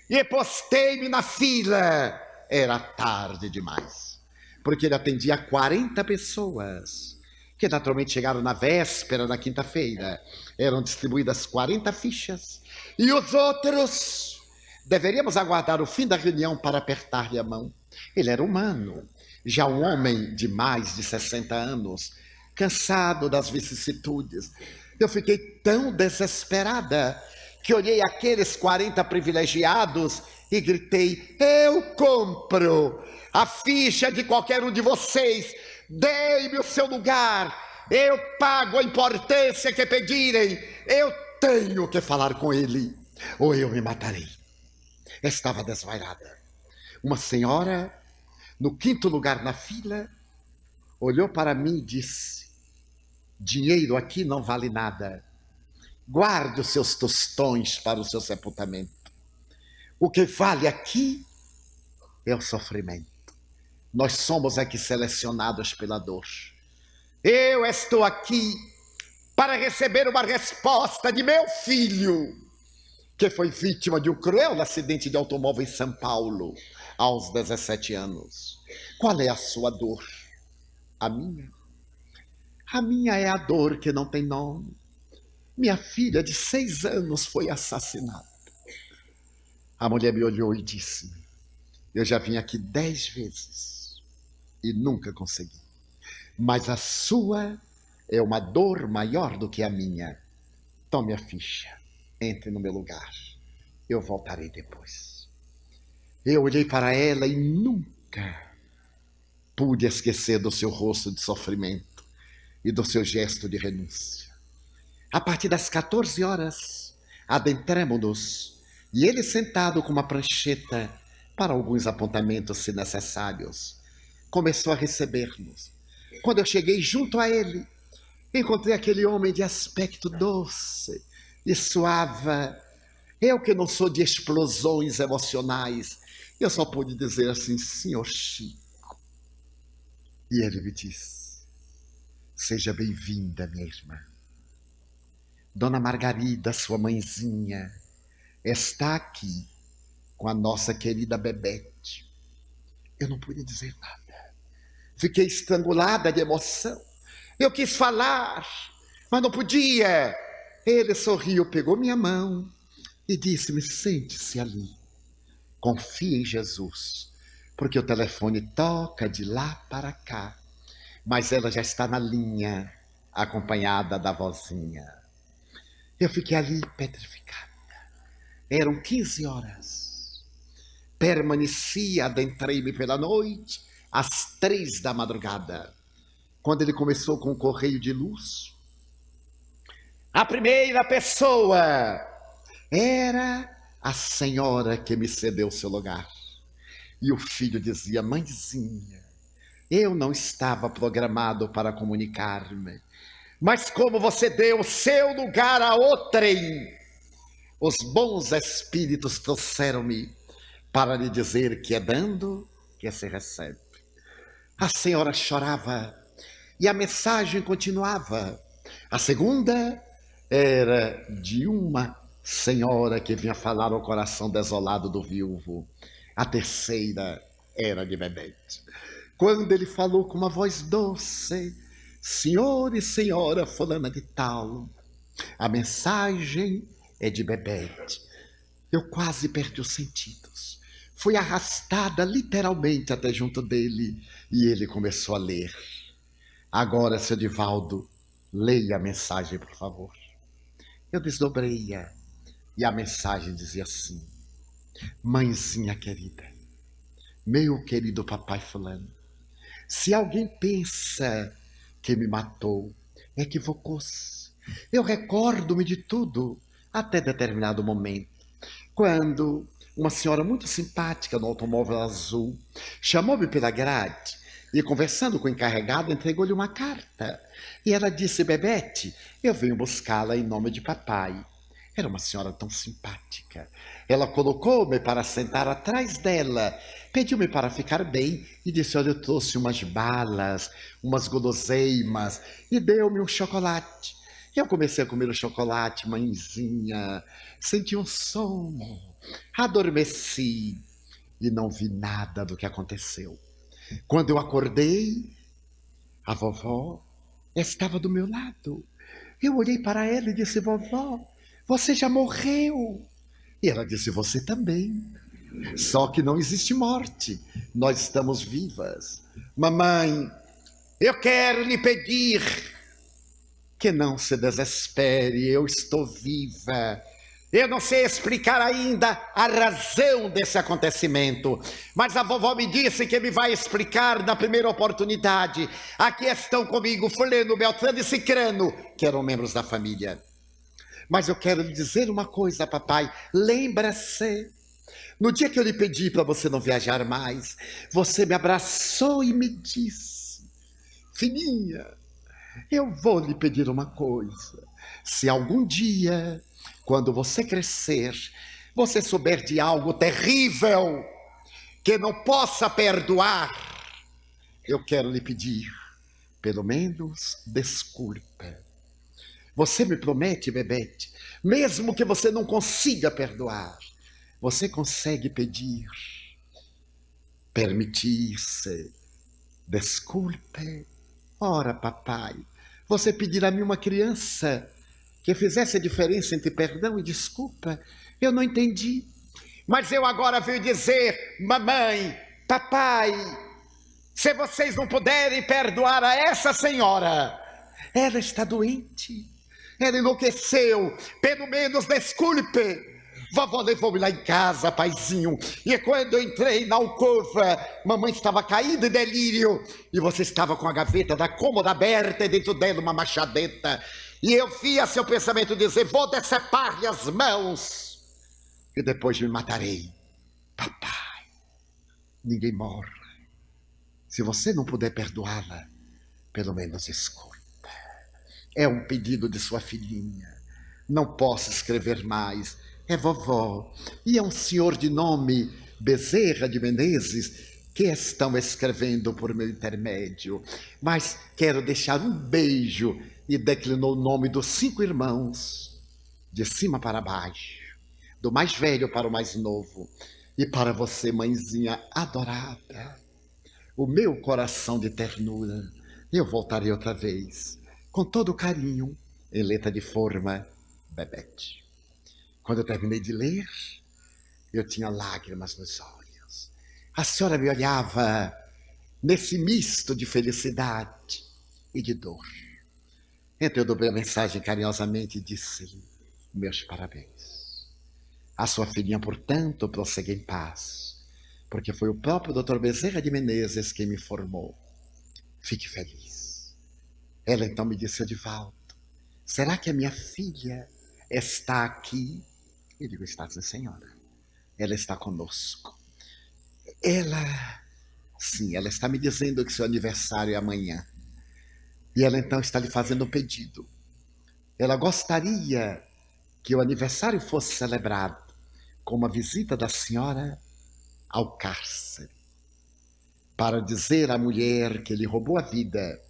e postei-me na fila. Era tarde demais, porque ele atendia 40 pessoas, que naturalmente chegaram na véspera da quinta-feira. Eram distribuídas 40 fichas. E os outros, deveríamos aguardar o fim da reunião para apertar-lhe a mão. Ele era humano. já um homem de mais de 60 anos, cansado das vicissitudes. Eu fiquei tão desesperada que olhei aqueles 40 privilegiados e gritei: eu compro a ficha de qualquer um de vocês, dei-me o seu lugar, eu pago a importância que pedirem, eu tenho que falar com ele, ou eu me matarei. Estava desvairada. Uma senhora, no quinto lugar na fila, olhou para mim e disse: dinheiro aqui não vale nada. Guarde os seus tostões para o seu sepultamento. O que vale aqui é o sofrimento. Nós somos aqui selecionados pela dor. Eu estou aqui para receber uma resposta de meu filho, que foi vítima de um cruel acidente de automóvel em São Paulo, aos 17 anos. Qual é a sua dor? A minha? A minha é a dor que não tem nome. Minha filha de 6 anos foi assassinada. A mulher me olhou e disse: eu já vim aqui 10 vezes e nunca consegui. Mas a sua é uma dor maior do que a minha. Tome a ficha, entre no meu lugar. Eu voltarei depois. Eu olhei para ela e nunca pude esquecer do seu rosto de sofrimento e do seu gesto de renúncia. A partir das 14 horas, adentramo-nos, e ele sentado com uma prancheta para alguns apontamentos, se necessários, começou a receber-nos. Quando eu cheguei junto a ele, encontrei aquele homem de aspecto doce e suave. Eu que não sou de explosões emocionais, eu só pude dizer assim: senhor Chico. E ele me disse: seja bem-vinda, minha irmã. Dona Margarida, sua mãezinha, está aqui com a nossa querida Bebete. Eu não pude dizer nada. Fiquei estrangulada de emoção. Eu quis falar, mas não podia. Ele sorriu, pegou minha mão e disse-me: sente-se ali. Confie em Jesus, porque o telefone toca de lá para cá. Mas ela já está na linha, acompanhada da vozinha. Eu fiquei ali petrificada. Eram 15 horas. Permaneci, adentrei-me pela noite, às 3 da madrugada, quando ele começou com o correio de luz. A primeira pessoa era a senhora que me cedeu seu lugar. E o filho dizia: mãezinha, eu não estava programado para comunicar-me, mas como você deu o seu lugar a outrem, os bons espíritos trouxeram-me para lhe dizer que é dando que se recebe. A senhora chorava e a mensagem continuava. A segunda era de uma senhora que vinha falar ao coração desolado do viúvo. A terceira era de Bebete. Quando ele falou com uma voz doce: senhor e senhora fulana de tal, a mensagem é de Bebete. Eu quase perdi os sentidos. Fui arrastada literalmente até junto dele e ele começou a ler. Agora, seu Divaldo, leia a mensagem, por favor. Eu desdobrei-a e a mensagem dizia assim: mãezinha querida, meu querido papai fulano, se alguém pensa que me matou, equivocou-se. Eu recordo-me de tudo até determinado momento, quando uma senhora muito simpática no automóvel azul chamou-me pela grade e, conversando com o encarregado, entregou-lhe uma carta. E ela disse: Bebete, eu venho buscá-la em nome de papai. Era uma senhora tão simpática. Ela colocou-me para sentar atrás dela, pediu-me para ficar bem e disse: olha, eu trouxe umas balas, umas guloseimas, e deu-me um chocolate. Eu comecei a comer o chocolate, mãezinha, senti um sono, adormeci e não vi nada do que aconteceu. Quando eu acordei, a vovó estava do meu lado. Eu olhei para ela e disse: vovó, você já morreu. E ela disse: você também. Só que não existe morte, nós estamos vivas. Mamãe, eu quero lhe pedir que não se desespere, eu estou viva. Eu não sei explicar ainda a razão desse acontecimento, mas a vovó me disse que me vai explicar na primeira oportunidade. Aqui estão comigo Fulano, Beltrano e Cicrano, que eram membros da família. Mas eu quero lhe dizer uma coisa, papai. Lembra-se, no dia que eu lhe pedi para você não viajar mais, você me abraçou e me disse: filhinha, eu vou lhe pedir uma coisa. Se algum dia, quando você crescer, você souber de algo terrível que não possa perdoar, eu quero lhe pedir, pelo menos, desculpa. Você me promete, Bebete, mesmo que você não consiga perdoar, você consegue pedir, permitir-se, desculpe. Ora, papai, você pedirá a mim uma criança que fizesse a diferença entre perdão e desculpa? Eu não entendi. Mas eu agora venho dizer, mamãe, papai, se vocês não puderem perdoar a essa senhora, ela está doente, ela enlouqueceu, pelo menos desculpe. Vovó levou-me lá em casa, paizinho, e quando eu entrei na alcova, mamãe estava caída em delírio, e você estava com a gaveta da cômoda aberta e dentro dela uma machadeta, e eu vi a seu pensamento dizer, vou decepar-lhe as mãos, e depois me matarei. Papai, ninguém morre. Se você não puder perdoá-la, pelo menos desculpa. É um pedido de sua filhinha. Não posso escrever mais. É vovó. E é um senhor de nome Bezerra de Menezes que estão escrevendo por meu intermédio. Mas quero deixar um beijo, e declinou o nome dos 5 irmãos, de cima para baixo, do mais velho para o mais novo. E para você, mãezinha adorada, o meu coração de ternura, eu voltarei outra vez, com todo carinho, em letra de forma, Bebete. Quando eu terminei de ler, eu tinha lágrimas nos olhos. A senhora me olhava nesse misto de felicidade e de dor. Então eu dobrei a mensagem carinhosamente e disse-lhe, meus parabéns. A sua filhinha, portanto, prossegue em paz, porque foi o próprio Dr. Bezerra de Menezes quem me formou. Fique feliz. Ela então me disse, Edivaldo, será que a minha filha está aqui? Eu digo, está sim, senhora. Ela está conosco. Sim, ela está me dizendo que seu aniversário é amanhã. E ela então está lhe fazendo um pedido. Ela gostaria que o aniversário fosse celebrado com uma visita da senhora ao cárcere, para dizer à mulher que lhe roubou a vida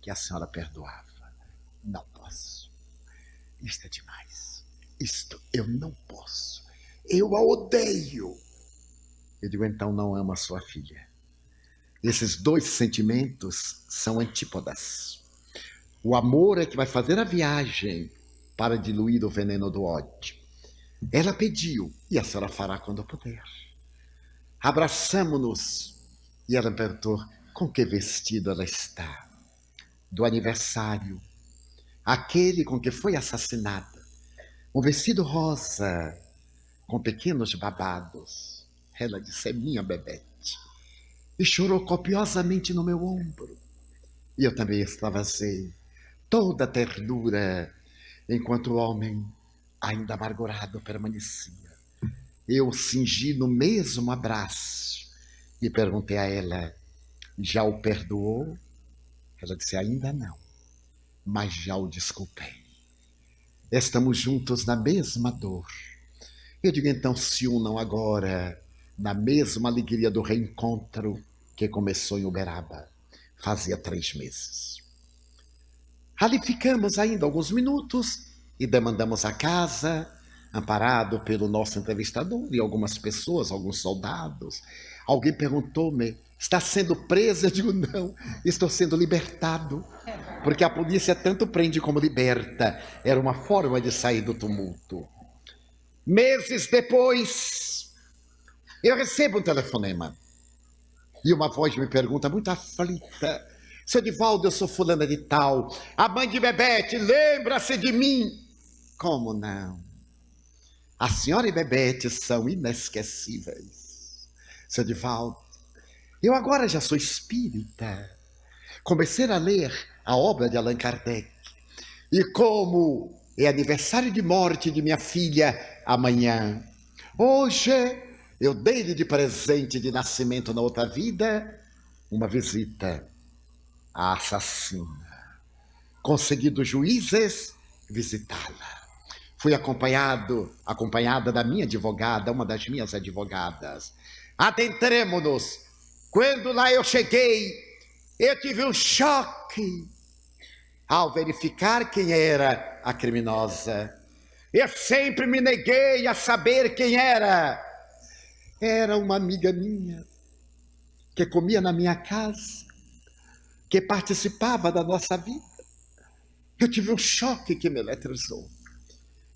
que a senhora perdoava. Não posso. Isto é demais. Isto eu não posso. Eu a odeio. Eu digo, então não ama sua filha. Esses 2 sentimentos são antípodas. O amor é que vai fazer a viagem para diluir o veneno do ódio. Ela pediu, e a senhora fará quando puder. Abraçamo-nos, e ela perguntou com que vestido ela está. Do aniversário, aquele com que foi assassinada. Um vestido rosa, com pequenos babados. Ela disse, é minha Bebete. E chorou copiosamente no meu ombro. E eu também extravasei toda a ternura, enquanto o homem, ainda amargurado, permanecia. Eu o cingi no mesmo abraço e perguntei a ela, já o perdoou? Ela disse, ainda não, mas já o desculpei. Estamos juntos na mesma dor. Eu digo, então se unam agora na mesma alegria do reencontro que começou em Uberaba, fazia 3 meses. Ali ficamos ainda alguns minutos e demandamos a casa, amparado pelo nosso entrevistador e algumas pessoas, alguns soldados. Alguém perguntou-me, está sendo preso? Eu digo, não, estou sendo libertado, porque a polícia tanto prende como liberta. Era uma forma de sair do tumulto. Meses depois, eu recebo um telefonema. E uma voz me pergunta, muito aflita, seu Divaldo, eu sou fulana de tal, a mãe de Bebete, lembra-se de mim? Como não? A senhora e Bebete são inesquecíveis. Seu Divaldo, eu agora já sou espírita. Comecei a ler a obra de Allan Kardec. E como é aniversário de morte de minha filha amanhã, hoje eu dei-lhe de presente de nascimento na outra vida uma visita à assassina. Consegui dos juízes visitá-la. Fui acompanhada da minha advogada, uma das minhas advogadas. Adentremo-nos. Quando lá eu cheguei, eu tive um choque ao verificar quem era a criminosa. Eu sempre me neguei a saber quem era. Era uma amiga minha, que comia na minha casa, que participava da nossa vida. Eu tive um choque que me eletrizou.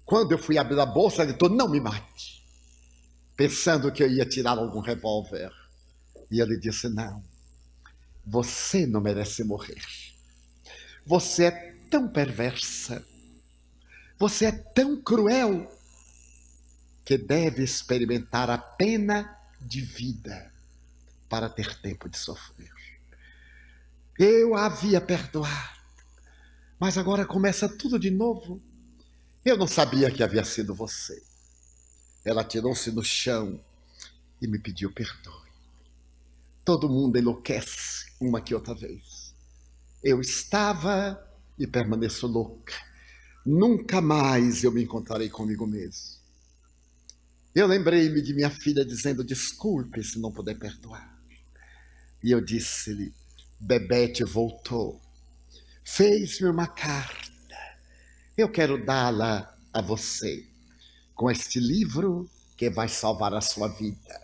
Quando eu fui abrir a bolsa, ele disse, não me mate. Pensando que eu ia tirar algum revólver. E ele disse, não, você não merece morrer. Você é tão perversa, você é tão cruel, que deve experimentar a pena de vida para ter tempo de sofrer. Eu a havia perdoado, mas agora começa tudo de novo. Eu não sabia que havia sido você. Ela tirou-se no chão e me pediu perdão. Todo mundo enlouquece uma que outra vez. Eu estava e permaneço louca. Nunca mais eu me encontrarei comigo mesmo. Eu lembrei-me de minha filha dizendo, desculpe se não puder perdoar. E eu disse-lhe, Bebete voltou. Fez-me uma carta. Eu quero dá-la a você, com este livro que vai salvar a sua vida.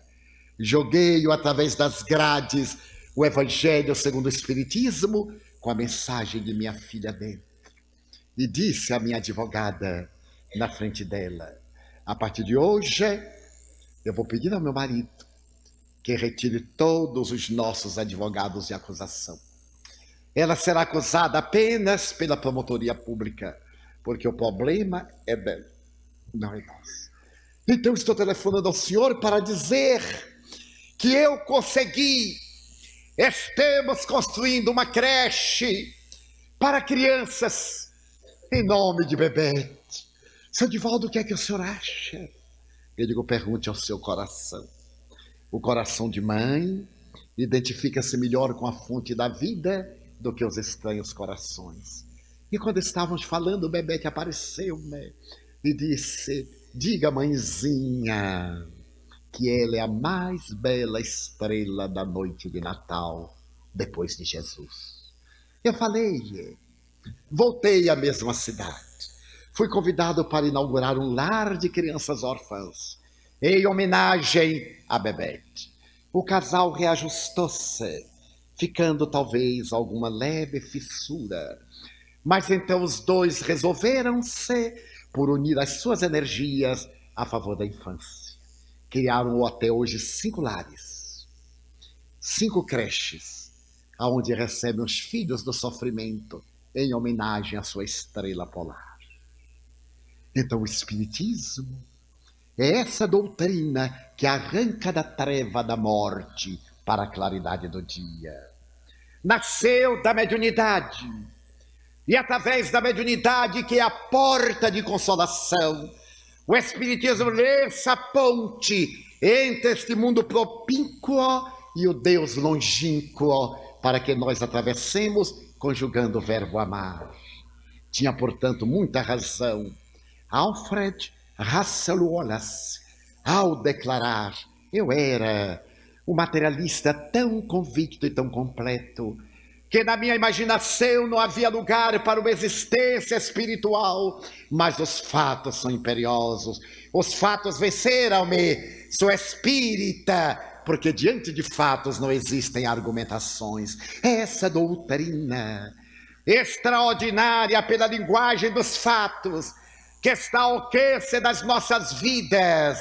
Joguei-o através das grades, o Evangelho segundo o Espiritismo, com a mensagem de minha filha dentro. E disse à minha advogada, na frente dela, a partir de hoje, eu vou pedir ao meu marido que retire todos os nossos advogados de acusação. Ela será acusada apenas pela promotoria pública, porque o problema é dela, não é nosso. Então estou telefonando ao senhor para dizer que eu consegui. Estamos construindo uma creche para crianças em nome de Bebete. Seu Divaldo, o que é que o senhor acha? Eu digo, pergunte ao seu coração. O coração de mãe identifica-se melhor com a fonte da vida do que os estranhos corações. E quando estávamos falando, o Bebete apareceu-me e disse, diga, mãezinha, que ela é a mais bela estrela da noite de Natal, depois de Jesus. Eu falei, voltei à mesma cidade. Fui convidado para inaugurar um lar de crianças órfãs, em homenagem a Bebete. O casal reajustou-se, ficando talvez alguma leve fissura. Mas então os dois resolveram-se por unir as suas energias a favor da infância. Criaram até hoje 5 lares, 5 creches, onde recebem os filhos do sofrimento em homenagem à sua estrela polar. Então o Espiritismo é essa doutrina que arranca da treva da morte para a claridade do dia. Nasceu da mediunidade, e através da mediunidade, que é a porta de consolação, o Espiritismo lança a ponte entre este mundo propínquo e o Deus longínquo, para que nós atravessemos conjugando o verbo amar. Tinha, portanto, muita razão Alfred Russel Wallace ao declarar, eu era um materialista tão convicto e tão completo, que na minha imaginação não havia lugar para uma existência espiritual, mas os fatos são imperiosos, os fatos venceram-me, sou espírita, porque diante de fatos não existem argumentações. Essa doutrina extraordinária pela linguagem dos fatos, que está ao alcance das nossas vidas,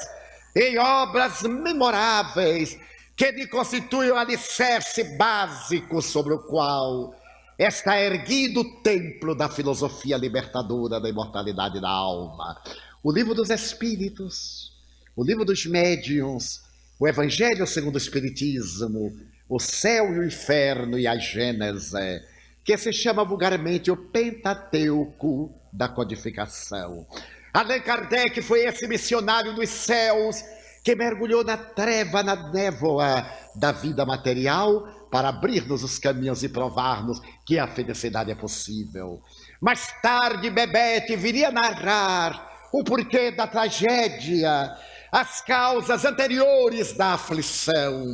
em obras memoráveis, que lhe constitui o alicerce básico sobre o qual está erguido o templo da filosofia libertadora da imortalidade da alma. O livro dos Espíritos, o livro dos Médiuns, o Evangelho segundo o Espiritismo, o céu e o inferno e a Gênese, que se chama vulgarmente o Pentateuco da codificação. Allan Kardec foi esse missionário dos céus que mergulhou na treva, na névoa da vida material para abrir-nos os caminhos e provar-nos que a felicidade é possível. Mais tarde, Bebete viria narrar o porquê da tragédia, as causas anteriores da aflição.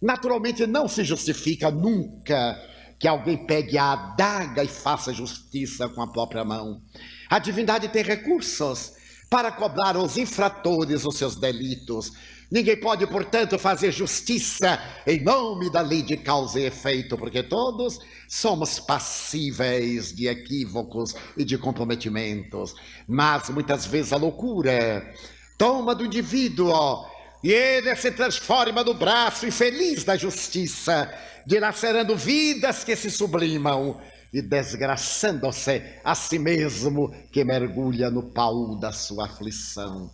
Naturalmente não se justifica nunca que alguém pegue a adaga e faça justiça com a própria mão. A divindade tem recursos para cobrar aos infratores os seus delitos. Ninguém pode, portanto, fazer justiça em nome da lei de causa e efeito, porque todos somos passíveis de equívocos e de comprometimentos. Mas muitas vezes a loucura toma do indivíduo e ele se transforma no braço infeliz da justiça, dilacerando vidas que se sublimam e desgraçando-se a si mesmo, que mergulha no baú da sua aflição.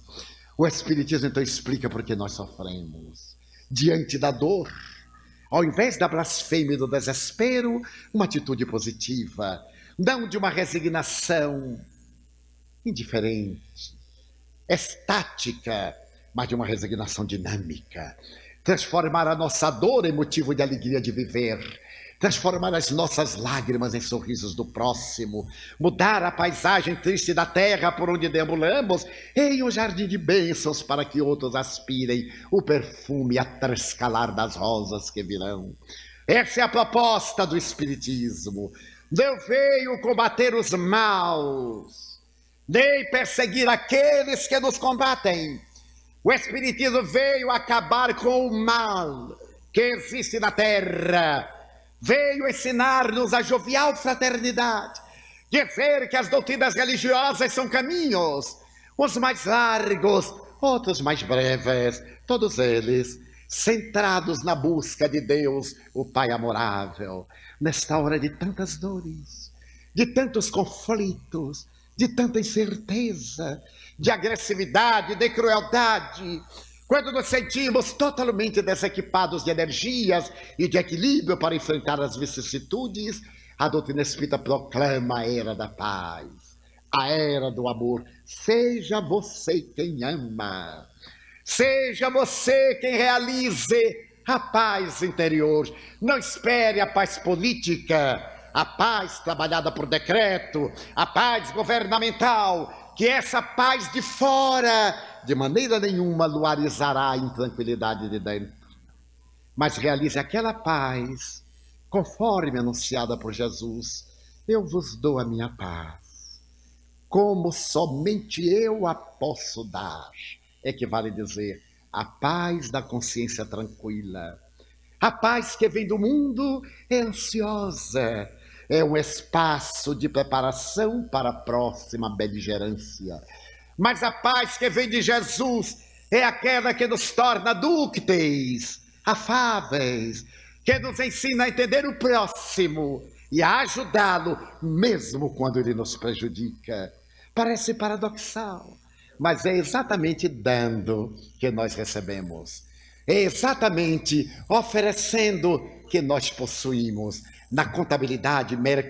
O Espiritismo então explica por que nós sofremos. Diante da dor, ao invés da blasfêmia e do desespero, uma atitude positiva, não de uma resignação indiferente, estática, mas de uma resignação dinâmica. Transformar a nossa dor em motivo de alegria de viver, transformar as nossas lágrimas em sorrisos do próximo, mudar a paisagem triste da terra por onde deambulamos em um jardim de bênçãos para que outros aspirem o perfume a trescalar das rosas que virão. Essa é a proposta do Espiritismo. Não veio combater os maus, nem perseguir aqueles que nos combatem. O Espiritismo veio acabar com o mal que existe na terra. Veio ensinar-nos a jovial fraternidade, dizer que as doutrinas religiosas são caminhos, uns mais largos, outros mais breves, todos eles centrados na busca de Deus, o Pai amorável, nesta hora de tantas dores, de tantos conflitos, de tanta incerteza, de agressividade, de crueldade. Quando nos sentimos totalmente desequipados de energias e de equilíbrio para enfrentar as vicissitudes, a doutrina espírita proclama a era da paz, a era do amor. Seja você quem ama, seja você quem realize a paz interior. Não espere a paz política, a paz trabalhada por decreto, a paz governamental, que essa paz de fora de maneira nenhuma luarizará a intranquilidade de dentro. Mas realize aquela paz, conforme anunciada por Jesus. Eu vos dou a minha paz, como somente eu a posso dar. Equivale dizer, a paz da consciência tranquila. A paz que vem do mundo é ansiosa, é um espaço de preparação para a próxima beligerância. Mas a paz que vem de Jesus é aquela que nos torna dúcteis, afáveis, que nos ensina a entender o próximo e a ajudá-lo, mesmo quando ele nos prejudica. Parece paradoxal, mas é exatamente dando que nós recebemos. É exatamente oferecendo que nós possuímos. Na contabilidade mercantil